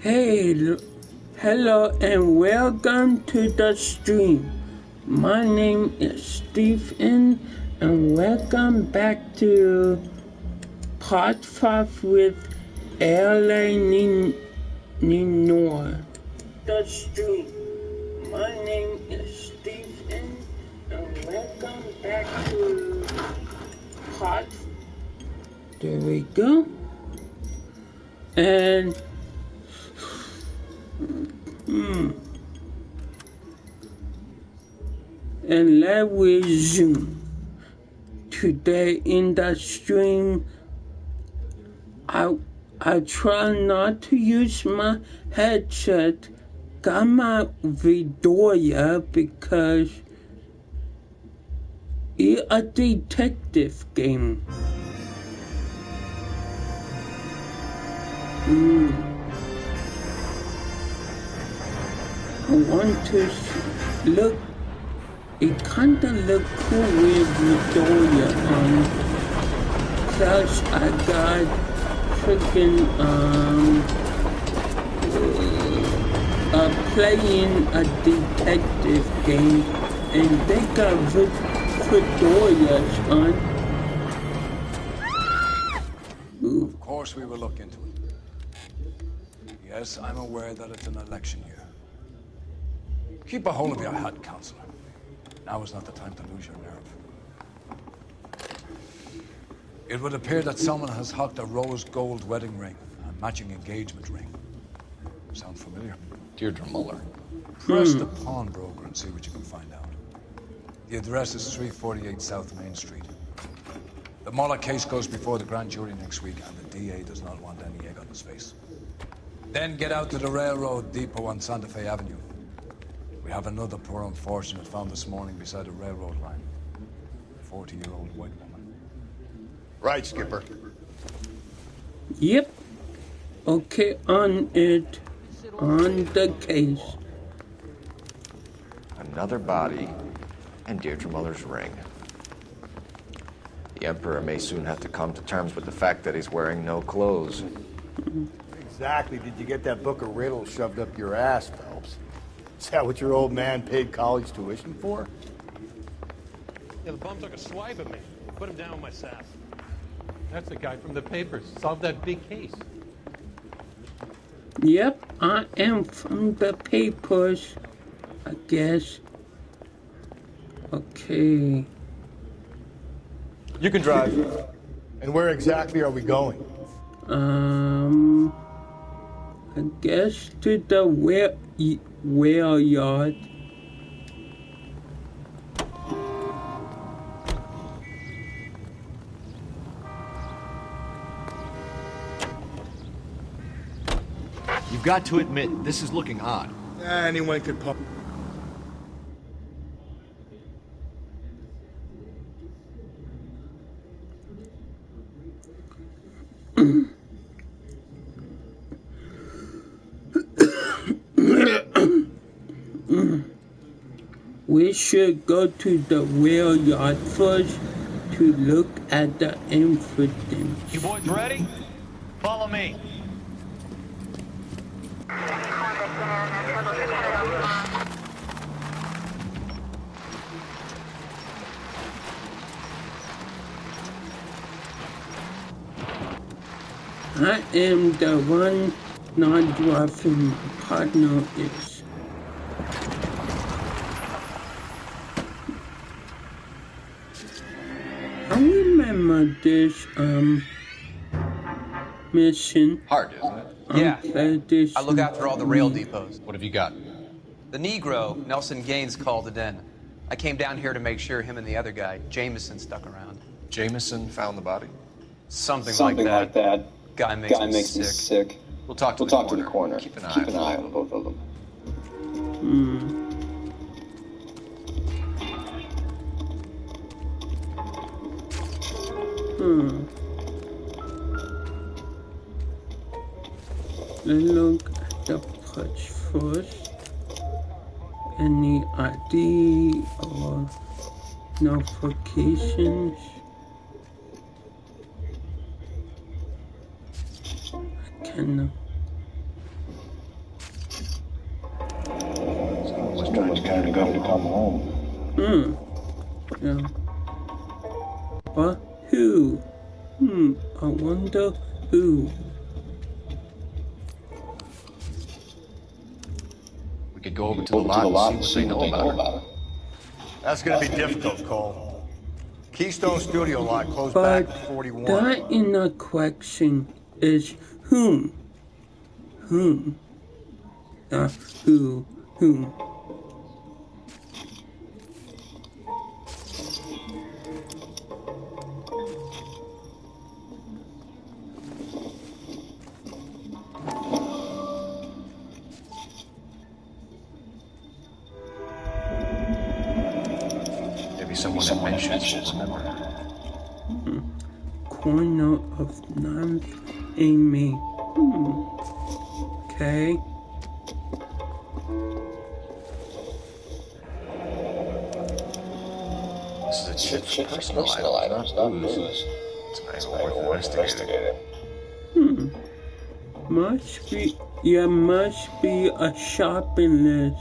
Hey, hello and welcome to the stream. My name is Stephen and welcome back to part 5 with LA Noire. The stream. My name is Stephen and welcome back to part. There we go. And and let's resume. Today in the stream, I try not to use my headset. Got my Vidora because it's a detective game. I want to look. It kinda look cool with Vidora on. Plus I got freaking playing a detective game, and they got fedoras on. Of course we will look into it. Yes, I'm aware that it's an election year. Keep a hold of your head, Counselor. Now is not the time to lose your nerve. It would appear that someone has hocked a rose gold wedding ring and a matching engagement ring. Sound familiar? Deirdre Muller. Press the pawnbroker and see what you can find out. The address is 348 South Main Street. The Muller case goes before the grand jury next week, and the DA does not want any egg on his face. Then get out to the railroad depot on Santa Fe Avenue. We have another poor unfortunate found this morning beside a railroad line. 40-year-old white woman. Right, Skipper. Yep. Okay, on it. On the case. Another body and Deirdre Muller's ring. The Emperor may soon have to come to terms with the fact that he's wearing no clothes. Exactly did you get that book of riddles shoved up your ass, Phelps? Is that what your old man paid college tuition for? Yeah, the bum took a swipe at me. Put him down with my sass. That's the guy from the papers. Solved that big case. Yep, I am from the papers, I guess. Okay. You can drive. And where exactly are we going? I guess to the whale yard. You've got to admit, this is looking odd. Anyone could pump. We should go to the whale yard first to look at the evidence. You boys ready? Follow me. I am the one not driving. My partner is. I remember this mission. Hard, isn't it? Yeah. This I look after all the rail depots. What have you got? The Negro, Nelson Gaines, called it in. I came down here to make sure him and the other guy, Jameson, stuck around. Jameson found the body? Something like that. Guy makes me sick. We'll talk to the coroner. Keep an eye on both of them. Let's look at the patch first. Any ID or notifications? I cannot. Yeah. But who? I wonder who. We could go over to the lot and see what they know about her. That's gonna be difficult, Cole. Keystone Studio lot closed But back in 41. that in the question is whom? Whom? Not who. Whom? Maybe someone that mentions will remember. Corner of ninth Amy. Okay. This is a chick's personal item, not booze. It's not even worth investigating. Must be a shopping list.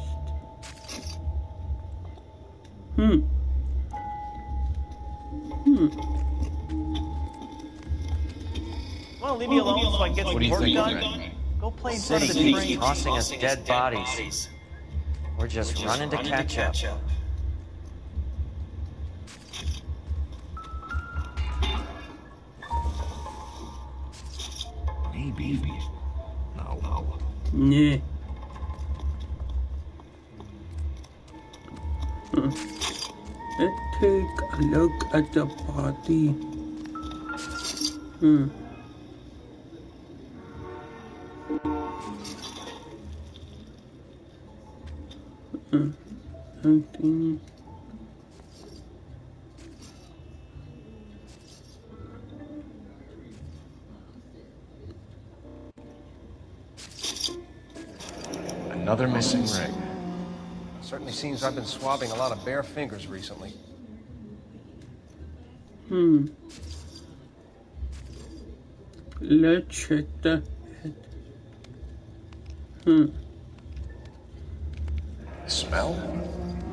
Well, leave me alone so I can get some work done. Red? Go play in front of the train. Tossing us dead bodies. We're just running to catch up. Maybe. No. Nah. Let's take a look at the body. Something. Another missing ring. Certainly seems I've been swabbing a lot of bare fingers recently. Let's check the head. Smell?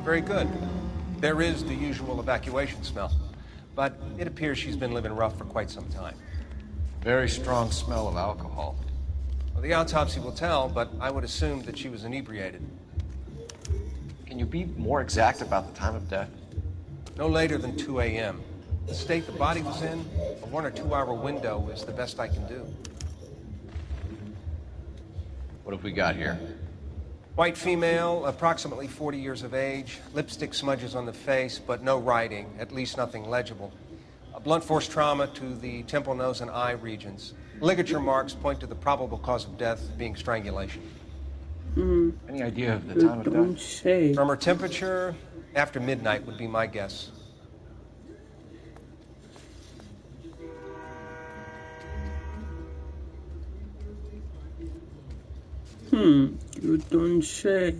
Very good. There is the usual evacuation smell, but it appears she's been living rough for quite some time. Very strong smell of alcohol. Well, the autopsy will tell, but I would assume that she was inebriated. Can you be more exact about the time of death? No later than 2 a.m. The state the body was in, a 1 or 2 hour window is the best I can do. What have we got here? White female, approximately 40 years of age, lipstick smudges on the face, but no writing, at least nothing legible. A blunt force trauma to the temple, nose, and eye regions. Ligature marks point to the probable cause of death being strangulation. Any idea of the time of Don't death? say. From her temperature, after midnight would be my guess. You don't say.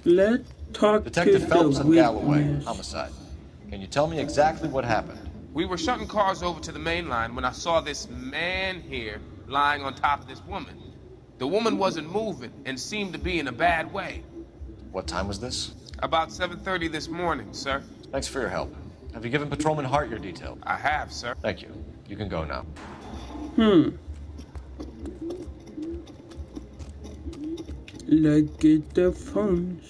Let's talk Detective to Phelps the and Galloway, witness. homicide. Can you tell me exactly what happened? We were shutting cars over to the main line when I saw this man here lying on top of this woman. The woman wasn't moving and seemed to be in a bad way. What time was this? About 7:30 this morning, sir. Thanks for your help. Have you given Patrolman Hart your detail? I have, sir. Thank you. You can go now. Let's get the phones.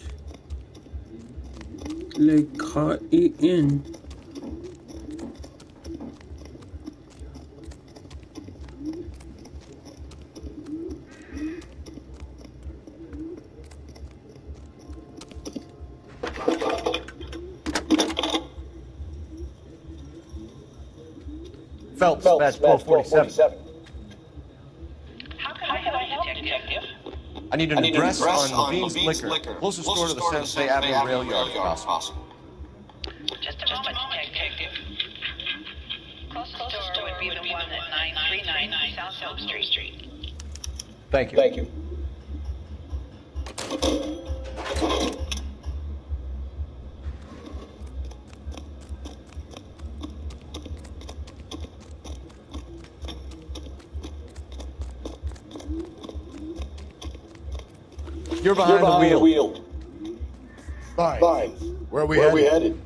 Let's call it in. Phelps, badge 1247. How can I help you, Detective? I need an address on Levine's Liquor. Closest store to the Sensei Avenue rail yard if possible. Just a moment, Detective. Closest store would be the one at 939 South Elm Street. Thank you. Thank you. You're behind the wheel. Fine. Where are we headed?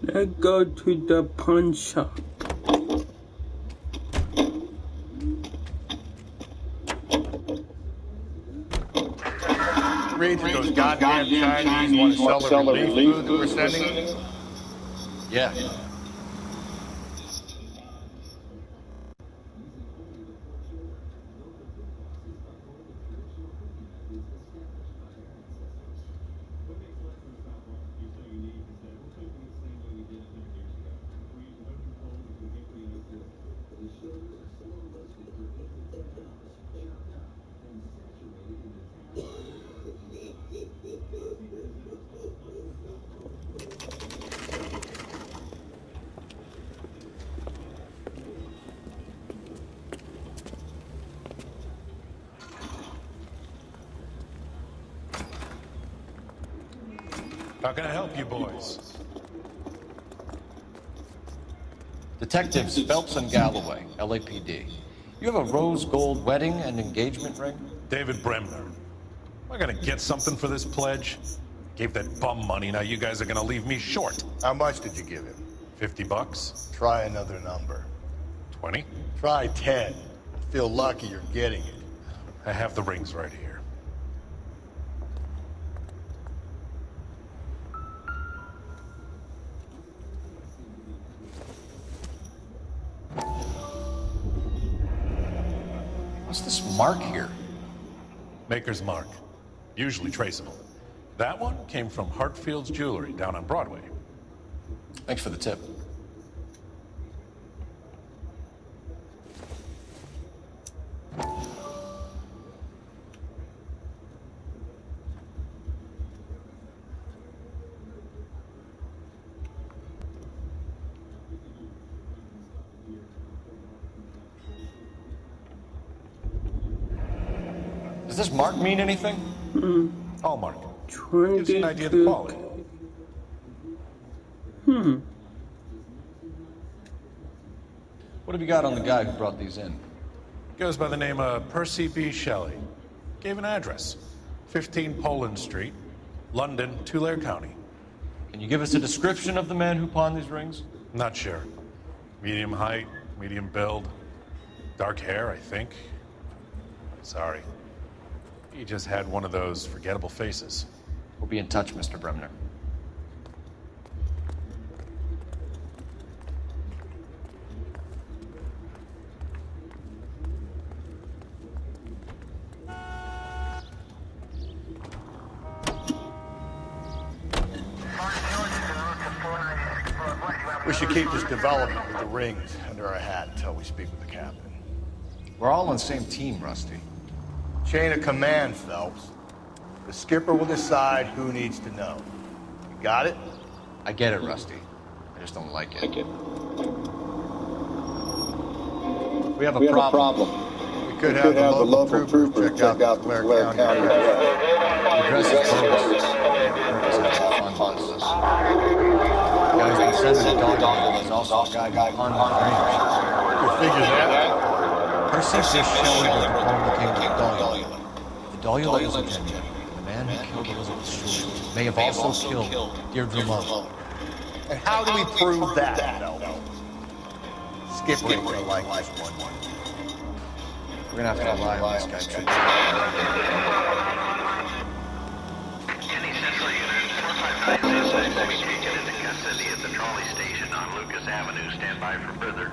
Let's go to the pawn shop. Read that those goddamn Chinese want to sell the relief food that we're sending? Yeah. How can I help you boys? Detectives Phelps and Galloway, LAPD. You have a rose gold wedding and engagement ring? David Bremner. Am I gonna get something for this pledge? Gave that bum money, now you guys are gonna leave me short. How much did you give him? $50? Try another number. 20? Try 10. Feel lucky you're getting it. I have the rings right here. What's this mark here? Maker's mark. Usually traceable. That one came from Hartfield's Jewelry down on Broadway. Thanks for the tip. Does this mark mean anything? Hallmark. Gives you an idea of the quality. What have you got on the guy who brought these in? Goes by the name of Percy B. Shelley. Gave an address. 15 Poland Street, London, Tulare County. Can you give us a description of the man who pawned these rings? Not sure. Medium height, medium build. Dark hair, I think. Sorry. He just had one of those forgettable faces. We'll be in touch, Mr. Bremner. We should keep this development with the rings under our hat until we speak with the captain. We're all on the same team, Rusty. Chain of command, Phelps. The skipper will decide who needs to know. You got it? I get it, Rusty. I just don't like it. We have a problem. We could have the local trooper check out the Tulare County. The address is bogus. The guy's been sending a dog. There's also a guy who pawned You figure that? Percy B. Shelley was the home king of the Dahlia was a genuine. The man who killed Elizabeth Short may have also killed Deirdre Monroe. And how do we prove that, Phelps? Skipper ain't gonna like this one. We're gonna have to rely on this guy. Any Central units, 459 will be taken into custody at the trolley station on Lucas Avenue. Stand by for further.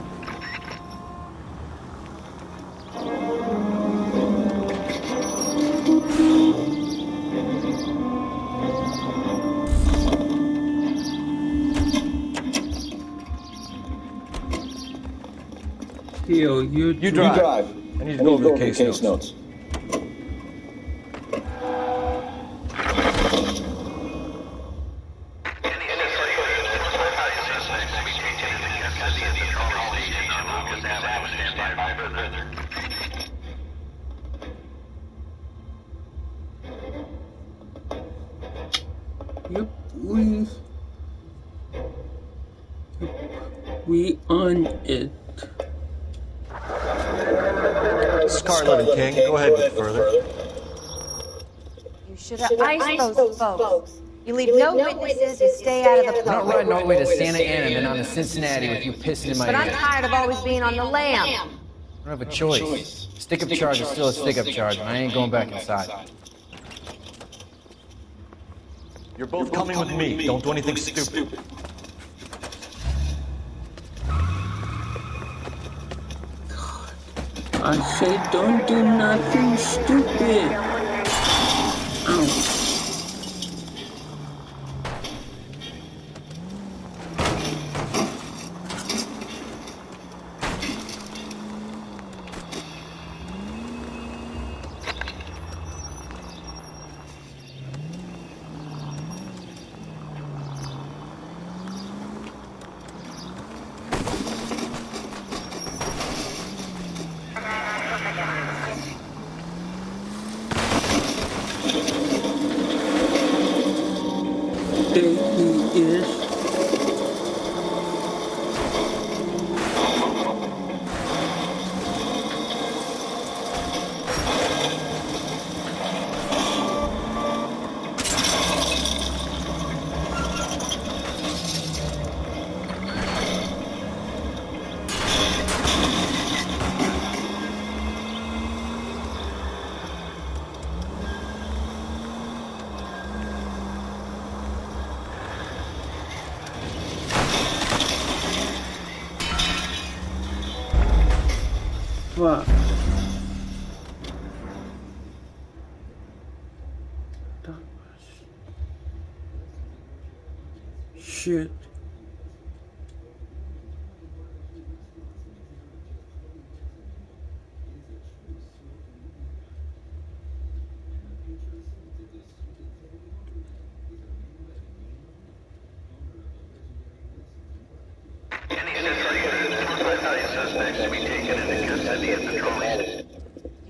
You drive. I need to go over the case notes. Yep, we on it. Scarlet and King. Go ahead with further. You should have iced those folks. You leave no witnesses, you stay out of the We're not public. riding all the way to Santa Ana and then on to Cincinnati with you pissing in my But I'm ear. tired of always being on the lam. I don't have a choice. Stick-up charge is still a stick-up charge, and I ain't going back inside. You're both coming with me. Don't do anything stupid. I say don't do nothing stupid. Ow. There he is. Fuck. Shit.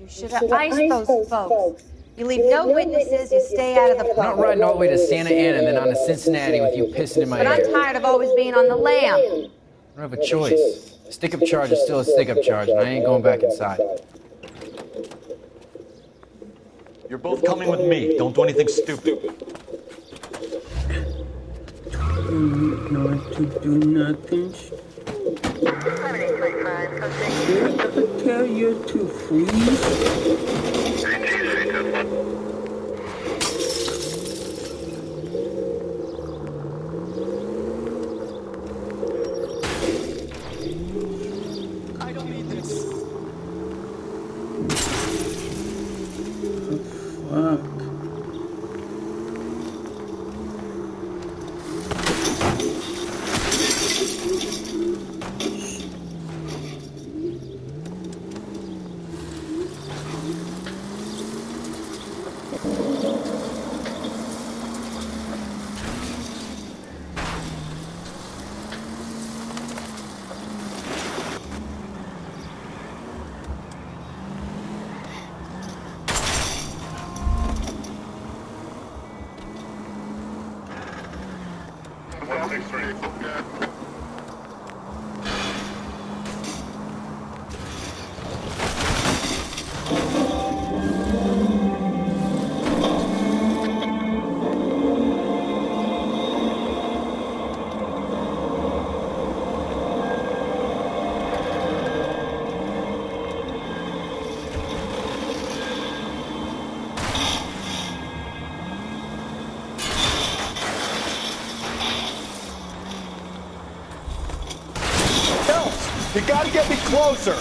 You should have iced those folks. You leave no witnesses, you stay out of the We're not public. riding all the way to Santa Ana and then on to Cincinnati with you pissing in my But I'm ear. tired of always being on the lam. I don't have a choice. Stick-up charge is still a stick-up charge, and I ain't going back inside. You're both coming with me. Don't do anything stupid. Not to do nothing. Did I ever tell you to freeze? I don't need this. Fuck. You gotta get me closer!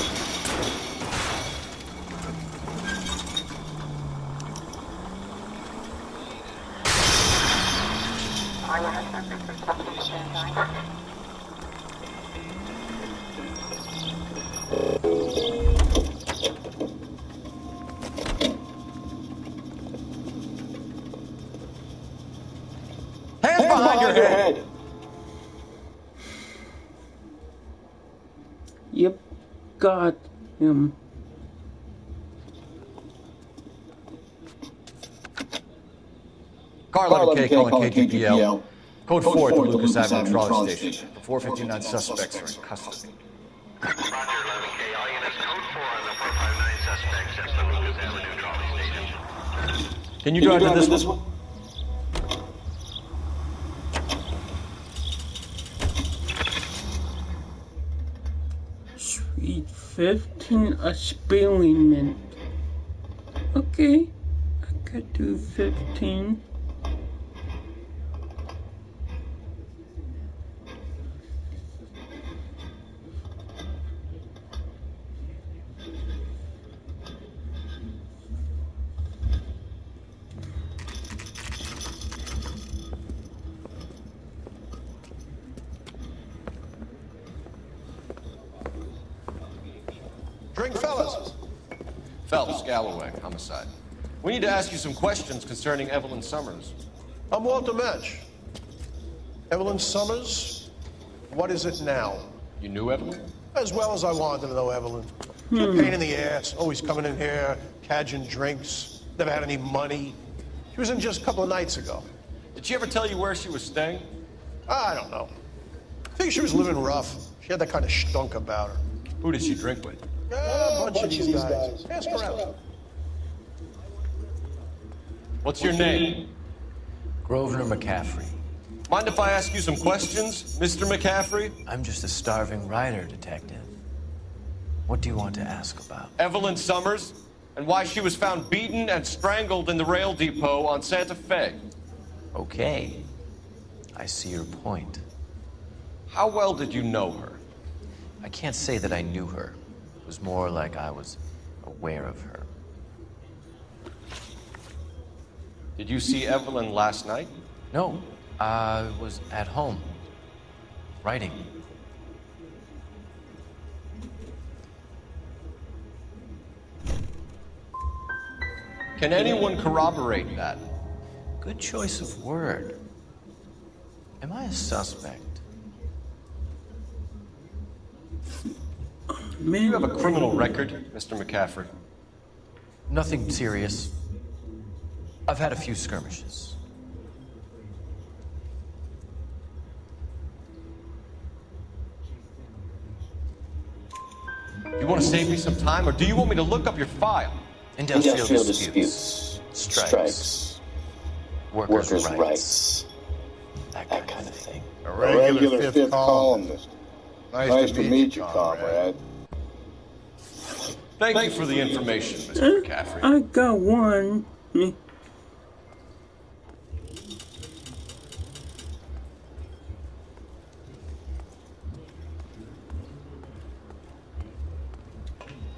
Hands behind your head! Yep, got him. Carlo K calling KTPL. Code 4 to Lucas Avenue Trolley Station. The 459 suspects are in custody. Roger, 11K. All units, code 4 on the 459 suspect since the Lucas Avenue trolley station. Can you drive to this one? Suite 15, a spilling mint. Okay, I could do 15. Drink, fellas. Phelps, Galloway, homicide. We need to ask you some questions concerning Evelyn Summers. I'm Walter Metch. Evelyn Summers, what is it now? You knew Evelyn? As well as I wanted to know Evelyn. She's a pain in the ass, always coming in here, cadging drinks, never had any money. She was in just a couple of nights ago. Did she ever tell you where she was staying? I don't know. I think she was living rough. She had that kind of stunk about her. Who did she drink with? A bunch of these guys. Ask her out. What's your name? Grosvenor McCaffrey. Mind if I ask you some questions, Mr. McCaffrey? I'm just a starving writer, detective. What do you want to ask about? Evelyn Summers, and why she was found beaten and strangled in the rail depot on Santa Fe. Okay. I see your point. How well did you know her? I can't say that I knew her. It was more like I was aware of her. Did you see Evelyn last night? No, I was at home, writing. Can anyone corroborate that? Good choice of word. Am I a suspect? Do you have a criminal record, Mr. McCaffrey? Nothing serious. I've had a few skirmishes. You want to save me some time, or do you want me to look up your file? Industrial disputes. Strikes. Workers' rights. That kind of thing. A regular fifth columnist. Nice to meet you, comrade. Thank you for the information, Mr. McCaffrey. I got one. The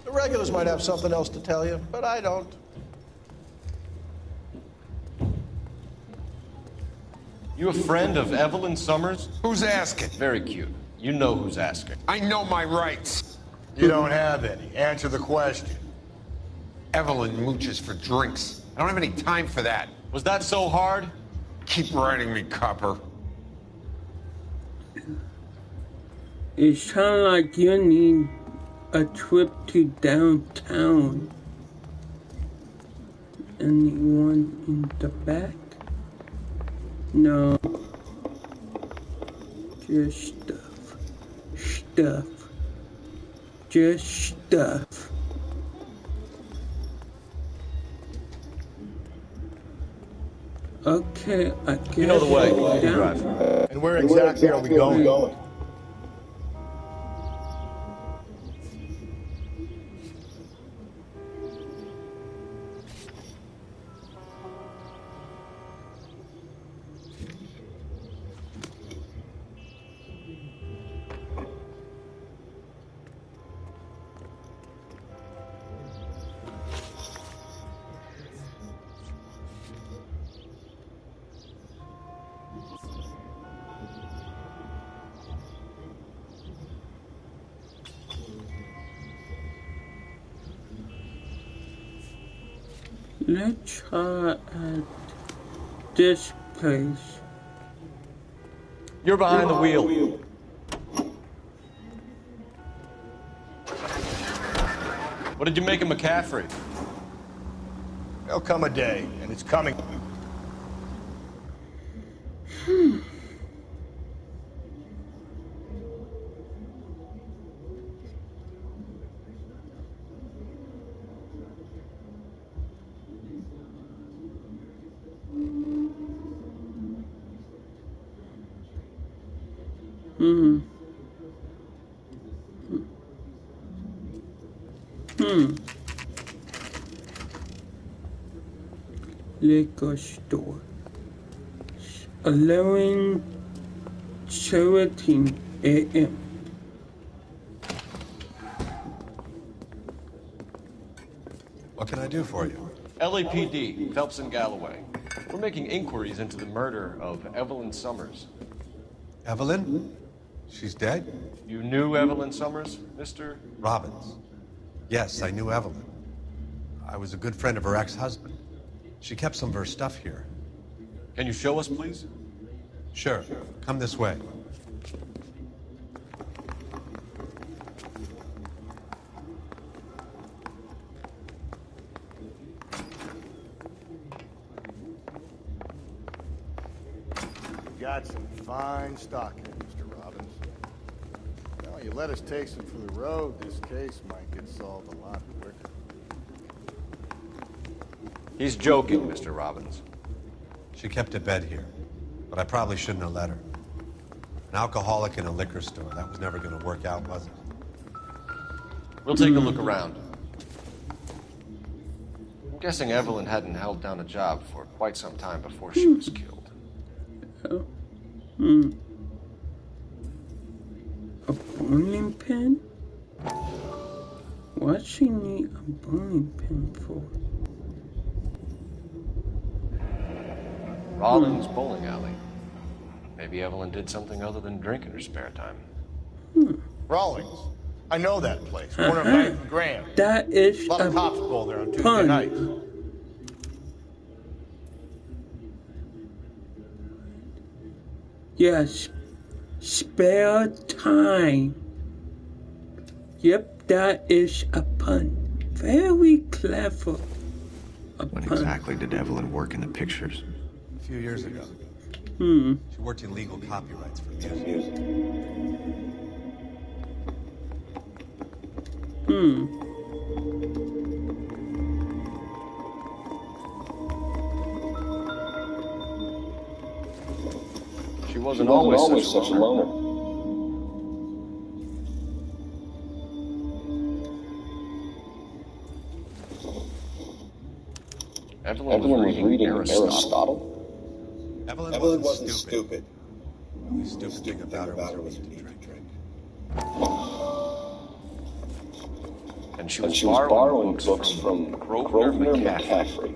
regulars might have something else to tell you, but I don't. You a friend of Evelyn Summers? Who's asking? Very cute. You know who's asking. I know my rights. You don't have any. Answer the question. Evelyn mooches for drinks. I don't have any time for that. Was that so hard? Keep writing me, copper. It sounds like you need a trip to downtown. Anyone in the back? No. Just stuff. Stuff. Just stuff. Okay, I guess You know the way. I You down. drive. And where exactly are we going? Let's try at this place. You're behind the wheel. What did you make of McCaffrey? There'll come a day, and it's coming. Liquor store. 11:17 a.m. What can I do for you? LAPD, Phelps and Galloway. We're making inquiries into the murder of Evelyn Summers. Evelyn? She's dead? You knew Evelyn Summers, Mr. Robbins. Yes, I knew Evelyn. I was a good friend of her ex-husband. She kept some of her stuff here. Can you show us, please? Sure. Come this way. Got some fine stock here, Mr. Robbins. Well, you let us take some for the road, this case might get solved a lot quicker. He's joking, Mr. Robbins. She kept a bed here, but I probably shouldn't have let her. An alcoholic in a liquor store, that was never going to work out, was it? We'll take a look around. I'm guessing Evelyn hadn't held down a job for quite some time before she was killed. A bowling pin? What's she need a bowling pin for? Rollins Bowling Alley. Maybe Evelyn did something other than drink in her spare time. Rawlings. I know that place. Corner of 9th and Graham. That is a lot of cops go there on Tuesday pun. nights. Yes. Spare time. Yep, that is a pun. Very clever. When exactly did Evelyn work in the pictures? A few years ago. She worked in legal copyrights for music. She wasn't always such a loner. Evelyn was reading Aristotle. Evelyn wasn't stupid. The only stupid thing about her was to drink. And she was borrowing books from Grosvenor McCaffrey.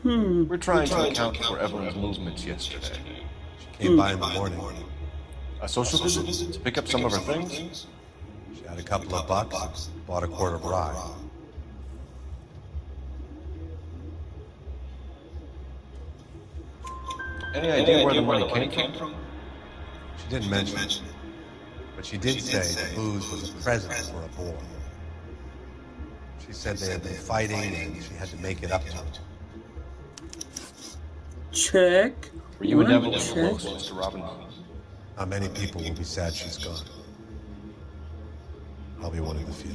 We're trying to account for Evelyn's movements yesterday. She came by in the morning. A social visit? To pick up some of her things? She had a couple of bucks, bought a quart of rye. Any idea where the money came from? She didn't mention it, but she did say the booze was a present for a boy. She said they had been fighting and she had to make it up to him. Check. Were you and Evelyn close, Mr. Robbins? Not many people will be sad she's gone. I'll be one of the few.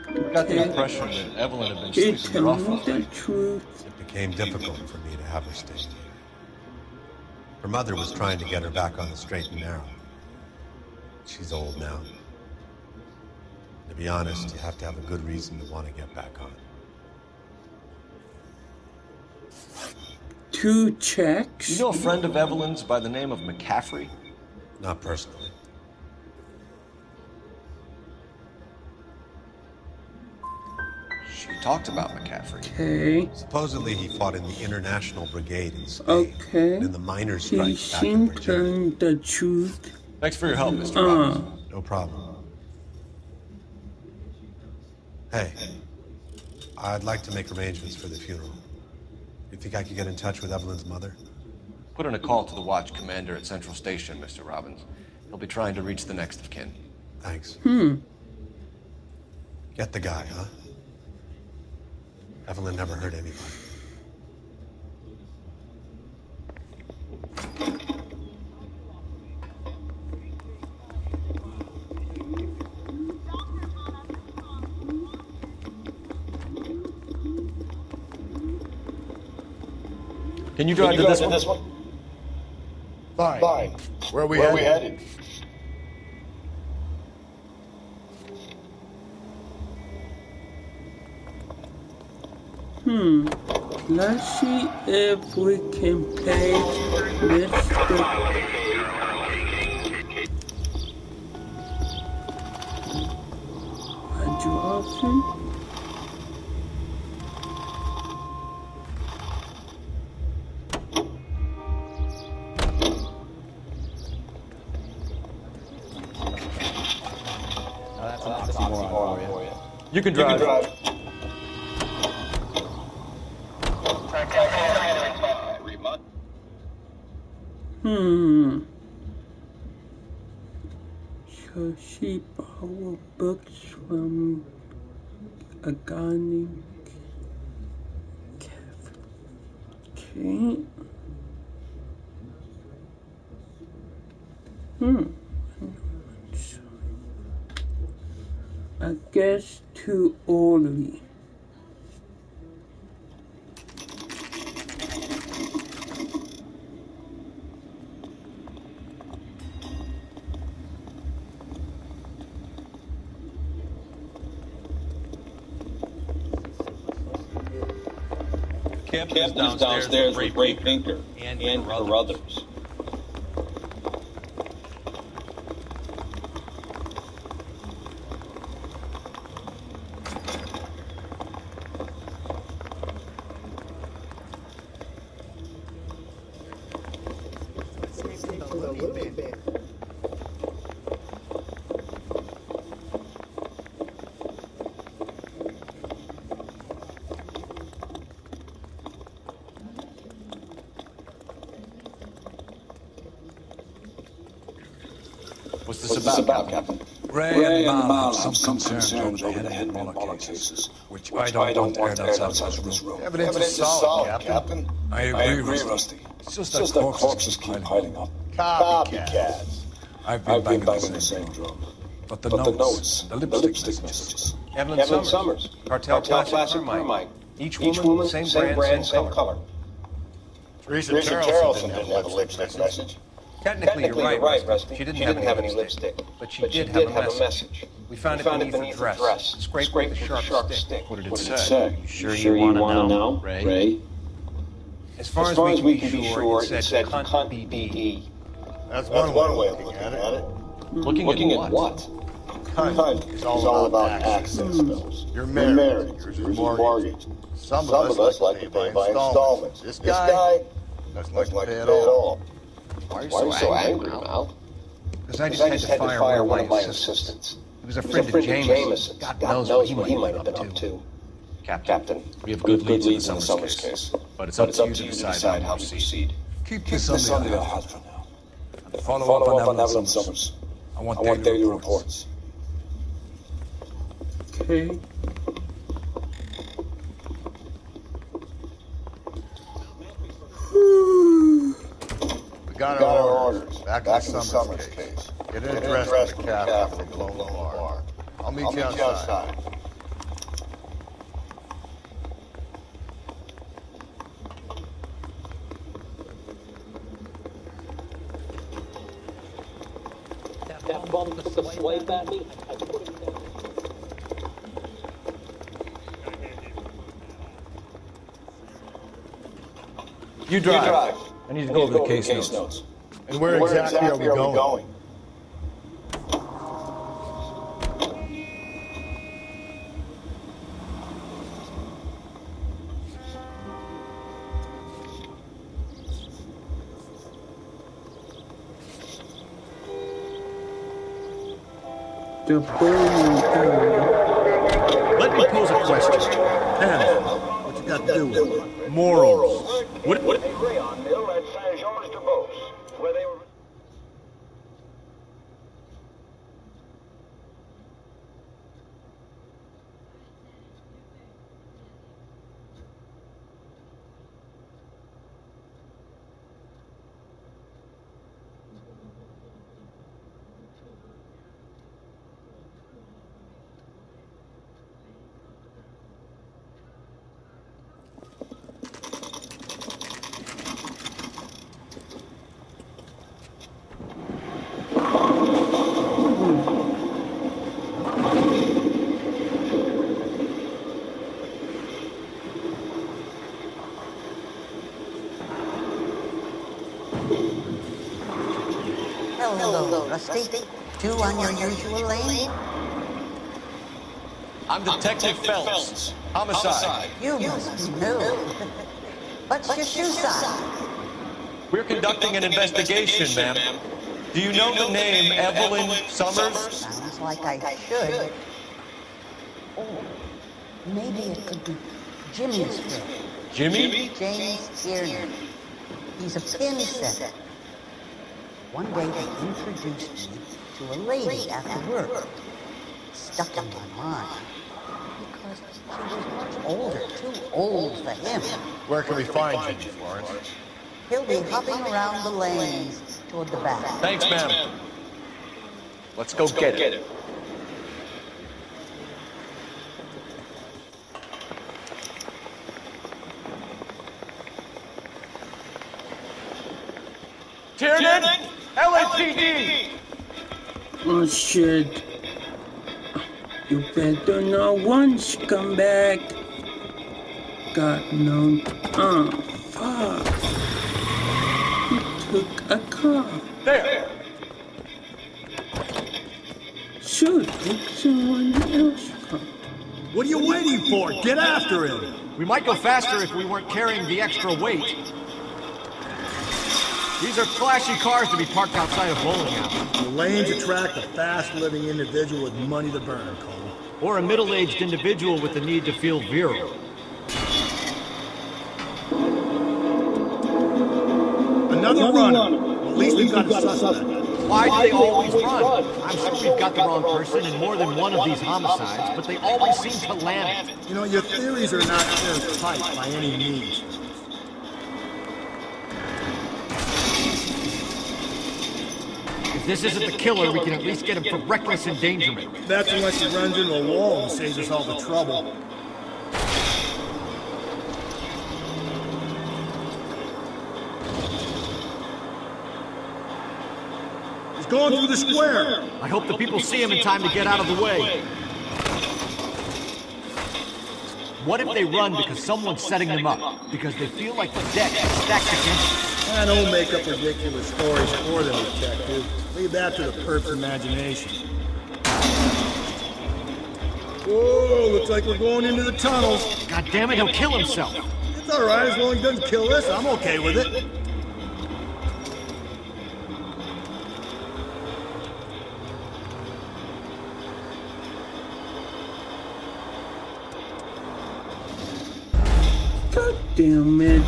I got the impression that Evelyn had been sleeping rough all night. It became difficult for me to have her stay here. Her mother was trying to get her back on the straight and narrow. She's old now. To be honest, you have to have a good reason to want to get back on. 2 checks. You know a friend of Evelyn's by the name of McCaffrey? Not personally. She talked about McCaffrey. Okay. Supposedly he fought in the International Brigade in Spain. Okay. And in the miners' She strike back in seemed Virginia. telling the truth. Thanks for your help, Mr. Robbins. No problem. Hey, I'd like to make arrangements for the funeral. You think I could get in touch with Evelyn's mother? Put in a call to the watch commander at Central Station, Mr. Robbins. He'll be trying to reach the next of kin. Thanks. Get the guy, huh? Evelyn never hurt anybody. Can you drive to this one? Fine. Where are we headed? Let's see if we can play Mr. Johnson. That's an oxymoron for you. You can drive. So she borrowed books from a guy named Kevin. I guess too early. Camp Camp is downstairs with Ray Pinker and her others. What's this about, Captain? Ray and Mal have some concerns over the hidden Muller cases, which I don't want aired outside this room. Evidence is solid, Captain. I agree, Rusty. It's just that corpses keep piling up. Copycats. I've been banging the same drum. But the notes, the lipstick messages. Evelyn Summers. Cartel Classic Carmine. Each woman, same brand, same color. Teresa Charleston didn't have a lipstick message. Technically, you're right, Rusty. She didn't have any lipstick. But she did have a message. We found it beneath her dress. Scraped with a sharp stick. What did it say? You sure you want to know, Ray? As far as we can be sure, it said cunt BD. That's one way of looking at it. Looking at what? Cunt is all about access bills. You're married. Yours is mortgage. Some of us like to pay by installments. This guy doesn't like to pay at all. Why are you so angry, Mal? Because I just had to fire one of my assistants. He was a friend of Jameson's. God knows what he might have been up to. Captain, We have good leads in the Summers case. but it's up to you to decide how we proceed. Keep this under your hat for now. And follow up on Evelyn Summers. I want daily reports. Okay. We got our orders. Back in the Summers case. Get an address to the cafe below the bar. I'll meet you outside. That bum took a swipe at me. I put him down. You drive. I need to go over the case notes. And where exactly are we going? The burning area. Let me pose a question. Pam, what you got to do with it? Morals. What? A rayon mill at Saint-Georges-de-Beauce, where they were... Hello, Rusty. Two on your usual lane? I'm Detective Phelps. Homicide. You must be new. What's your shoe size? We're conducting an investigation, ma'am. Do you know the name Evelyn Summers? Sounds like I should. Oh, maybe it could be Jimmy's friend. Jimmy? James Tierney. He's a pin setter. One day they introduced me to a lady after work. It stuck in my mind. Because she was much older, too old for him. Where can we find Jimmy, Florence? He'll be hopping around the lanes toward the back. Thanks, ma'am. Let's go get him. Tiernan! LAPD! Oh shit. You better not once come back. Got no. Oh, fuck. He took a car. There! Should take someone else's car. What are you waiting for? Get after him! We might go faster if we weren't carrying the extra weight. These are flashy cars to be parked outside a bowling alley. The lanes attract a fast-living individual with money to burn, Cole. Or a middle-aged individual with the need to feel virile. Another runner. Well, at least we've got a suspect. Why do they always run? I'm sure we've got the wrong person in more than one of these homicides, but they always seem to land it. You know, your theories are not airtight by any means. If this isn't the killer, we can at least get him for reckless endangerment. That's unless he runs into a wall and saves us all the trouble. He's going through the square. I hope the people see him in time to get out of the way. What if they run because someone's setting them up? Because they feel like the deck is stacked against them? I don't make up ridiculous stories for them, detective. Leave that to the perp's imagination. Whoa, looks like we're going into the tunnels. God damn it, he'll kill himself. It's all right, as long as he doesn't kill us. I'm okay with it. God damn it.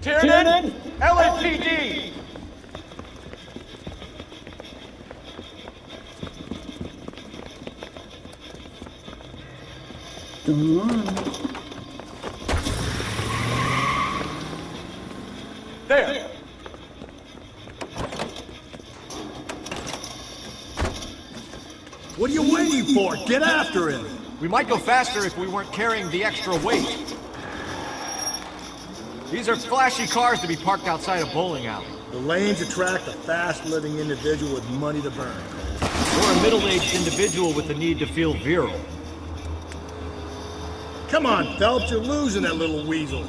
Tiernan! LAPD! Don't run. There! What are you waiting for? Get after him! We might go faster if we weren't carrying the extra weight. These are flashy cars to be parked outside a bowling alley. The lanes attract a fast-living individual with money to burn. Or a middle-aged individual with the need to feel virile. Come on, Phelps, you're losing that little weasel.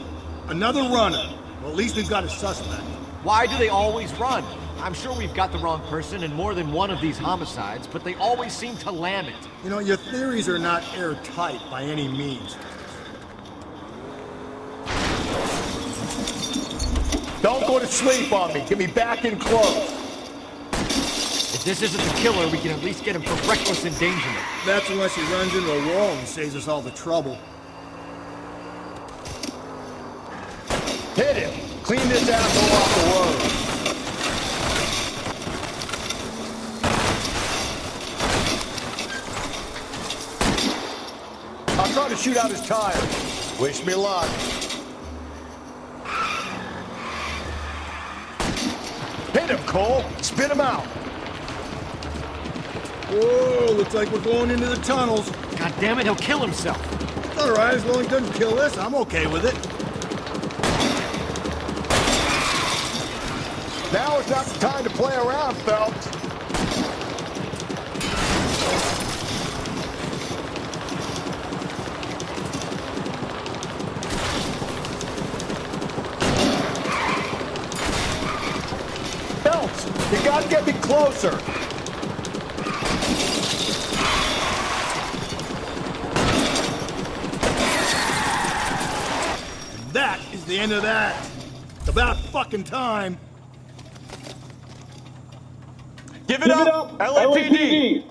Another runner. Well, at least we've got a suspect. Why do they always run? I'm sure we've got the wrong person in more than one of these homicides, but they always seem to lam it. You know, your theories are not airtight by any means. Don't go to sleep on me. Get me back in close. If this isn't the killer, we can at least get him for reckless endangerment. That's unless he runs into a wall and saves us all the trouble. Hit him! Clean this asshole off the road. I'll try to shoot out his tires. Wish me luck. Hit him, Cole! Spit him out! Whoa, looks like we're going into the tunnels. God damn it, he'll kill himself. It's all right, as long as he doesn't kill us, I'm okay with it. Now is not the time to play around, Phelps. Phelps, you gotta get me closer. And that is the end of that. It's about fucking time. Give it up, LAPD!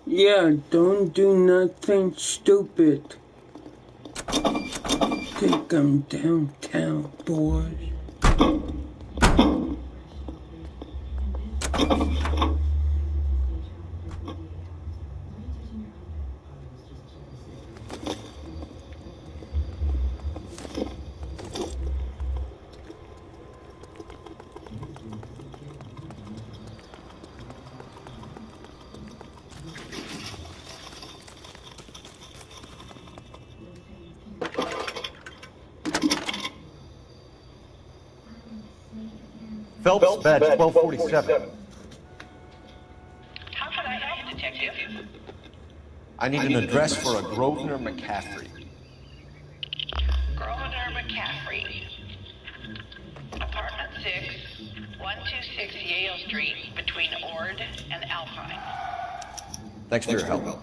Yeah, don't do nothing stupid. Think I'm downtown, boys. Phelps, badge 1247. How can I help, Detective? I need an address for a Grosvenor McCaffrey. Grosvenor McCaffrey. Apartment 6, 126 Yale Street, between Ord and Alpine. Thanks for your help.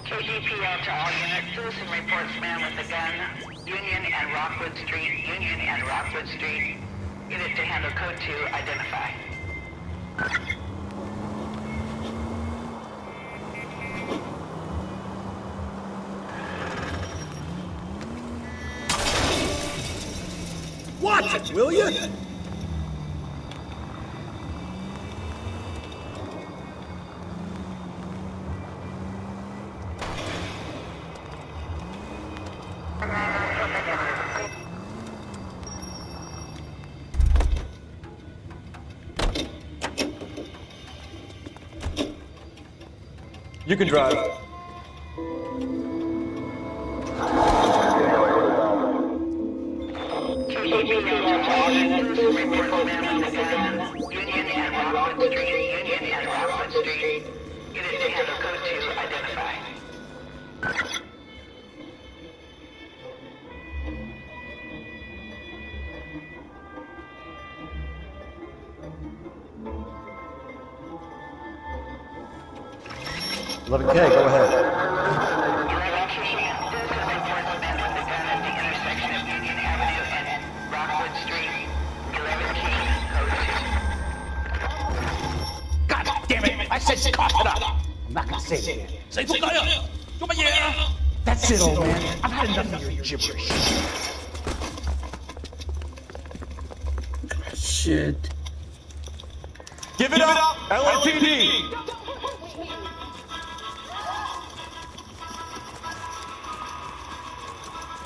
KGPL to all units. Citizen reports man with a gun. Union and Rockwood Street. Union and Rockwood Street. Unit to handle code 2. Identify. Watch it, will you? You can drive. Union and Rockwood Street. Unit to handle code 2 identified. $11K, go ahead. God damn it! I said cough it up! I'm not gonna say it again. Say That's it, old man. I've had enough of your gibberish. Shit. Give it up, LAPD!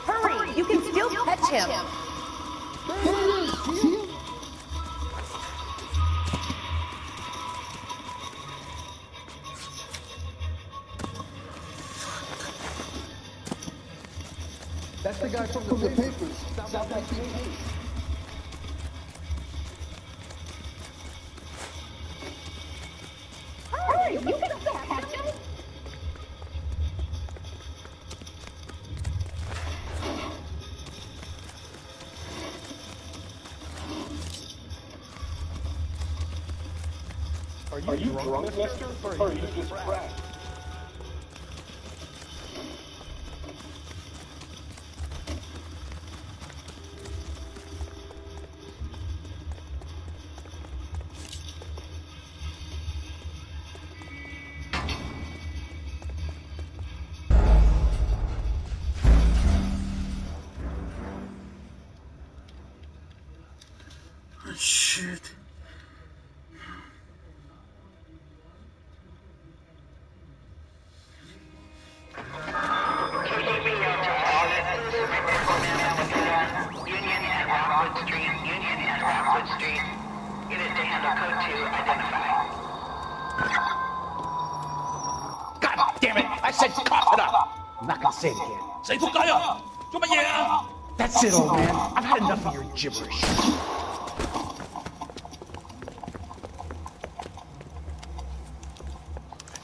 Hurry! You can still catch him. That's the guy from the papers. South African. Hurry! You can still catch him. Are you drunk, mister? Or are you just cracked? Shit. Union and Rockwood Street. Unit to handle code 2 identified. God damn it! I said cough it up! I'm not gonna say it again. Say That's it, old man. I've had enough of your gibberish.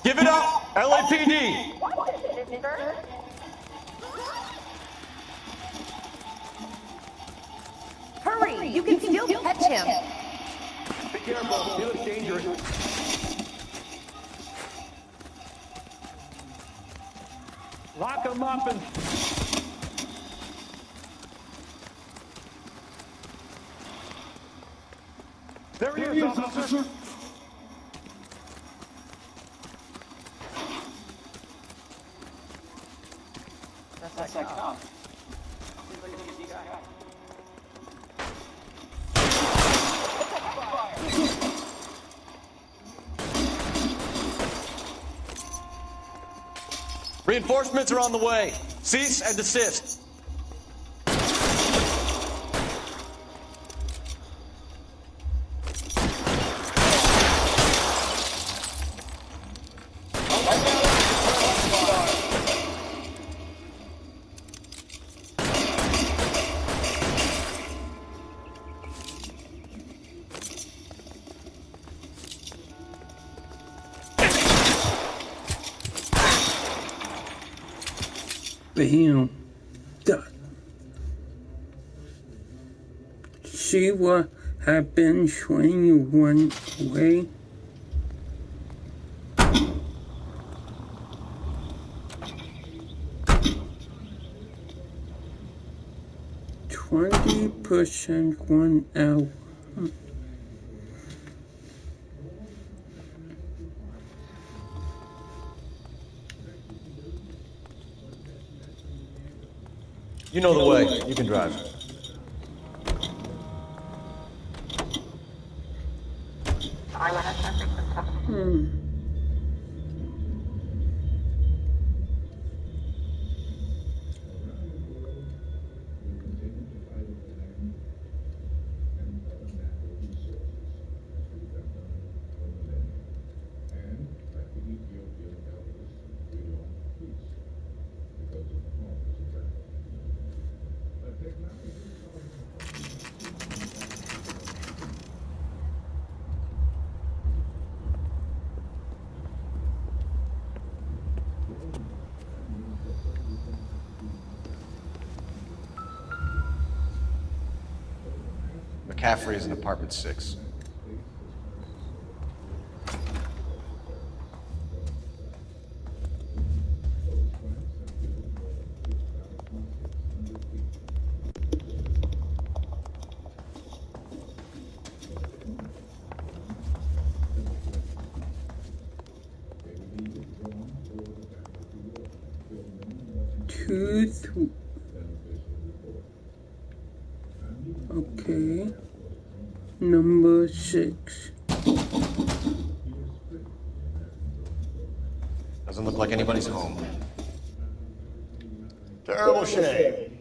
Give it up, LAPD! Hurry! You can still catch him. Be careful. He looks dangerous. Lock him up and... There he is, officer. That's that cop. Reinforcements are on the way. Cease and desist. Bam. Done. See what happens when you run away? %, 1 hour. You know the way. You can drive. McCaffrey is in apartment 6. Okay. Number 6. Doesn't look like anybody's home. Terrible shame.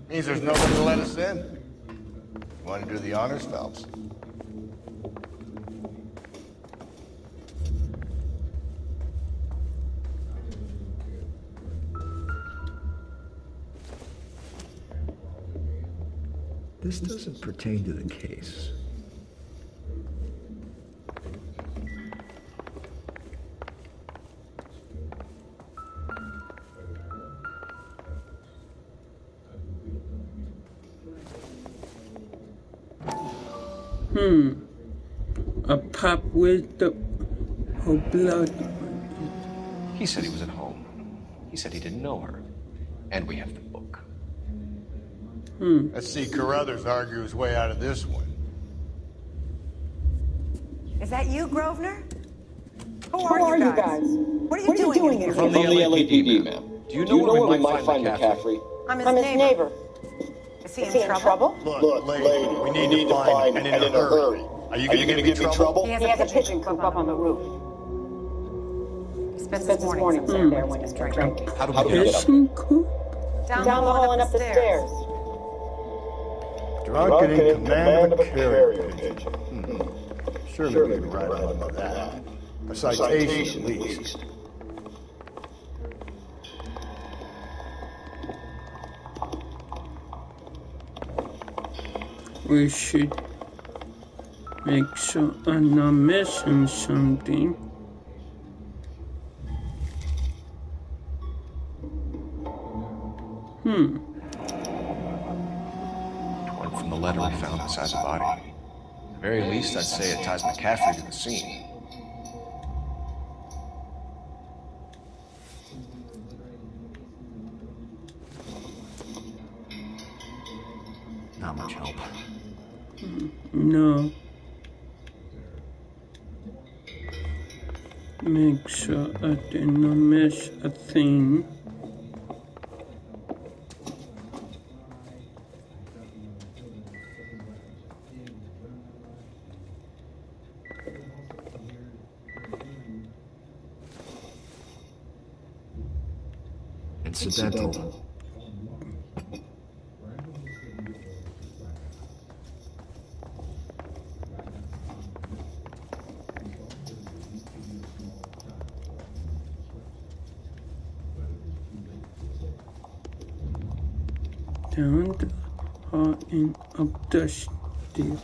Means there's nobody to let us in. You want to do the honors, Phelps? This doesn't pertain to the case. A pop with the her blood. He said he was at home. He said he didn't know her. And we have the book. Let's see Carruthers argue his way out of this one. Is that you, Grosvenor? Who are you guys? What are you doing here? From the LAPD, ma'am. Do you know where we might find McCaffrey? I'm his neighbor. Is he in trouble? Look, lady, we need to find him, and in a hurry. Are you going to give me trouble? He has a pigeon coop up on the roof. He spends his mornings up there when he's drinking. How do we get up? Down the hall and up the stairs. Drunk and in command of a carrier pigeon. Surely we can write on about that. A citation, at least. We should make sure I'm not missing something. Torn from the letter we found inside the body. At the very least, I'd say it ties McCaffrey to the scene. Not much help. No. Make sure I did not miss a thing. Incidental. Down the hall and up the stairs.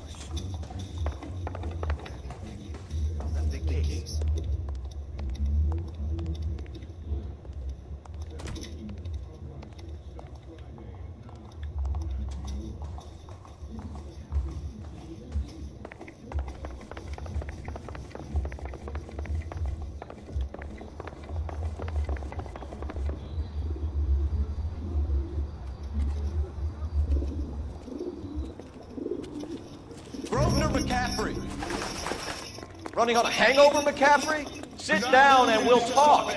McCaffrey. Running on a hangover, McCaffrey? Sit down and we'll talk.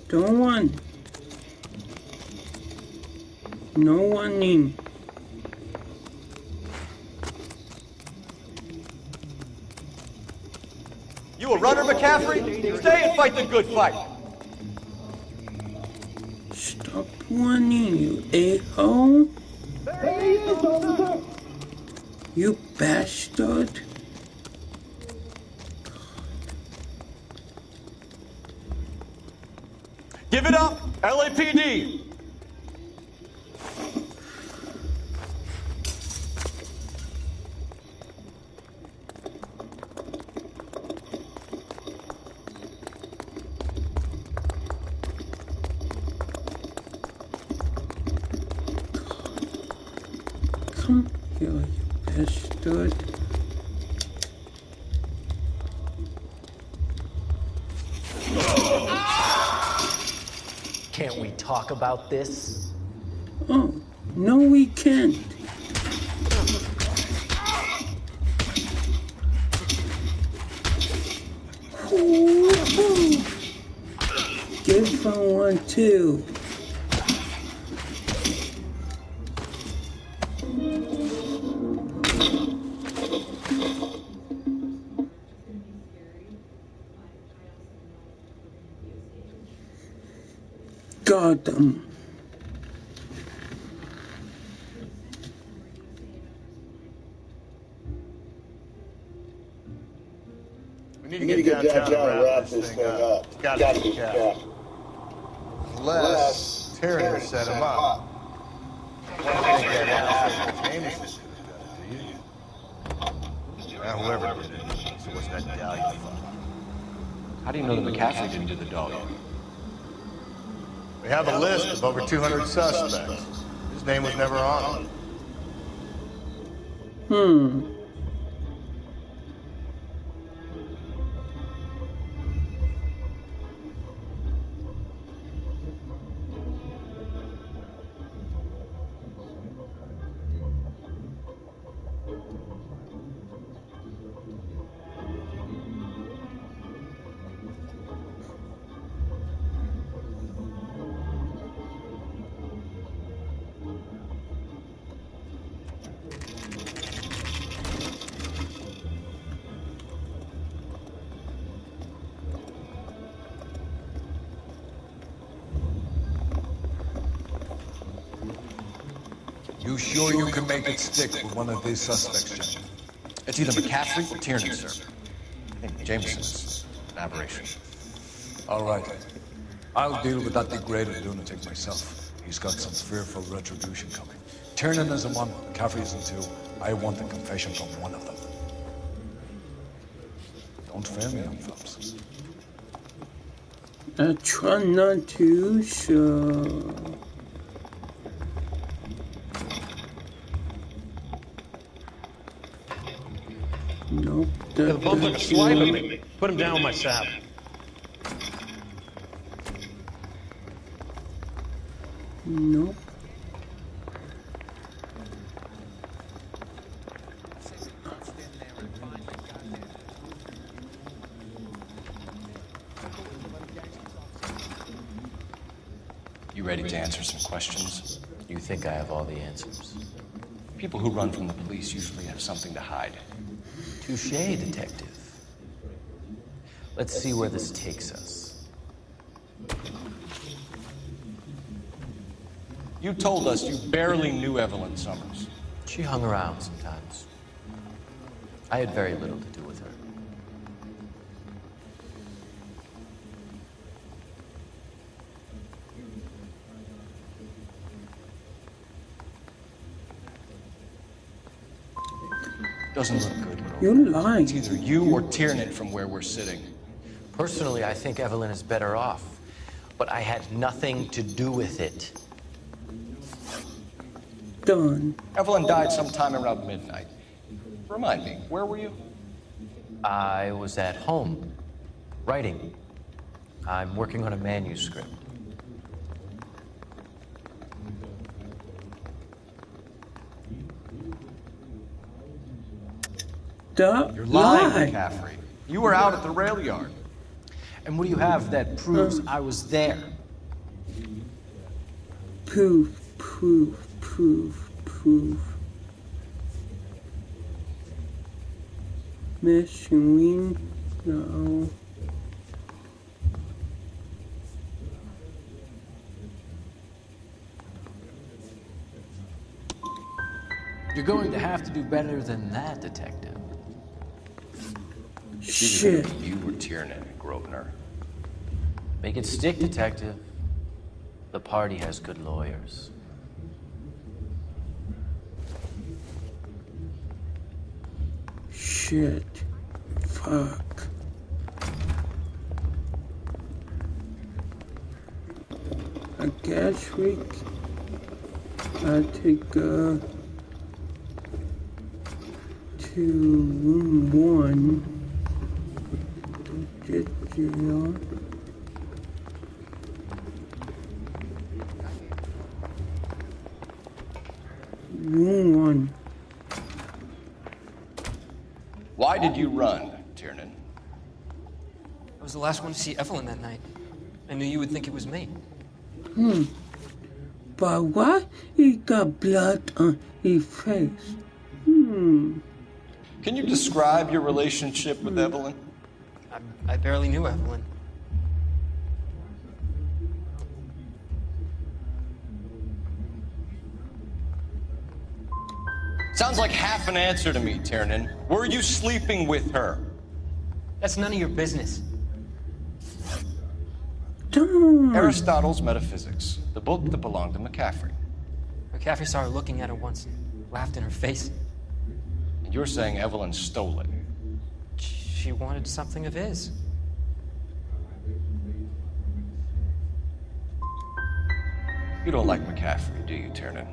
Don't want. No one in. You a runner, McCaffrey? Stay and fight the good fight. Stop running, you a-hole. You bastard. Give it up, LAPD. you bastard. Can't we talk about this? Oh, no we can't. Woo-hoo. Give someone too. Got them. We need to get downtown and wrap this thing up. It's gotta be capped. Unless Tyranny set him up. I think that asshole Jameson did it, do you? Whoever did it. So what's that dahlia for? How do you know that McCaffrey didn't do the dahlia? We have a list of over 200 suspects. His name was never on it. You sure you can make it stick with one of these suspects, Jim? It's either McCaffrey or Tierney, sir. I think Jameson is an aberration. All right. I'll deal with that degraded lunatic myself. He's got some fearful retribution coming. Tiernan isn't one, McCaffrey isn't two. I want the confession from one of them. Don't fail me, young fellas. I try not to, so... Nope. Yeah, the bum took a swipe at me. Put him down with my sap. Nope. You ready to answer some questions? You think I have all the answers? People who run from the police usually have something to hide. Touché, detective. Let's see where this takes us. You told us you barely knew Evelyn Summers. She hung around sometimes. I had very little to do with her. Doesn't look good. You're lying. It's either you or Tiernan from where we're sitting. Personally, I think Evelyn is better off. But I had nothing to do with it. Done. Evelyn died sometime around midnight. Remind me, where were you? I was at home, writing. I'm working on a manuscript. You're lying, McCaffrey. You were out at the rail yard. And what do you have that proves I was there? Proof. Machine, no. You're going to have to do better than that, detective. Shit. You were Tiernan, Grosvenor. Make it stick, detective. The party has good lawyers. Shit. Fuck. I guess I take to room 1. Just jail. Room 1. Why did you run, Tiernan? I was the last one to see Evelyn that night. I knew you would think it was me. But why he got blood on his face? Can you describe your relationship with Evelyn? I barely knew Evelyn. Sounds like half an answer to me, Tiernan. Were you sleeping with her? That's none of your business. Aristotle's Metaphysics, the book that belonged to McCaffrey. McCaffrey saw her looking at her once and laughed in her face. And you're saying Evelyn stole it? She wanted something of his. You don't like McCaffrey, do you, Tiernan?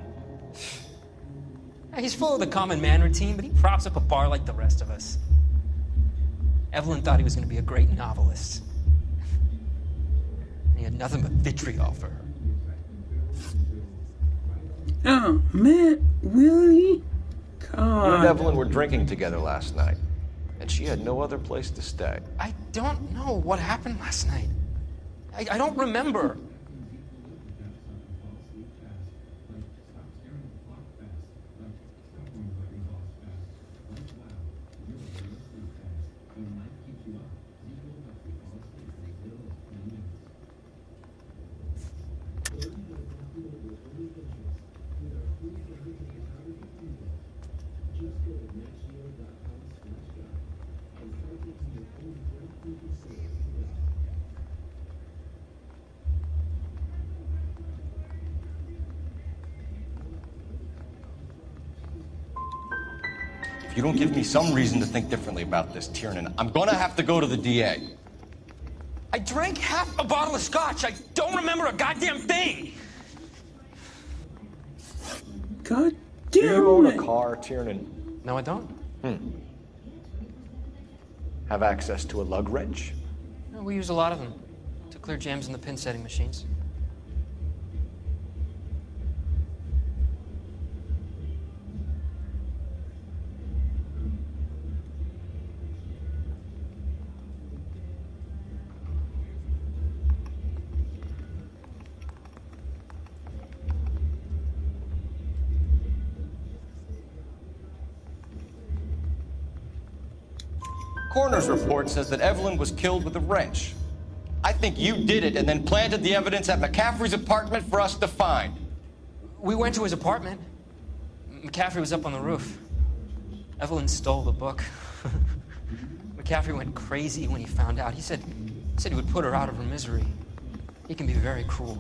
He's full of the common man routine, but he props up a bar like the rest of us. Evelyn thought he was going to be a great novelist. He had nothing but vitriol for her. Oh, man, really? God. You and Evelyn were drinking together last night, and she had no other place to stay. I don't know what happened last night. I don't remember. If you don't give me some reason to think differently about this, Tiernan, I'm gonna have to go to the DA. I drank half a bottle of scotch. I don't remember a goddamn thing. God Do damn you own it. a car, Tiernan? No, I don't. Have access to a lug wrench? No, we use a lot of them to clear jams in the pin setting machines. Coroner's report says that Evelyn was killed with a wrench. I think you did it and then planted the evidence at McCaffrey's apartment for us to find. We went to his apartment. McCaffrey was up on the roof. Evelyn stole the book. McCaffrey went crazy when he found out. He said he would put her out of her misery. He can be very cruel.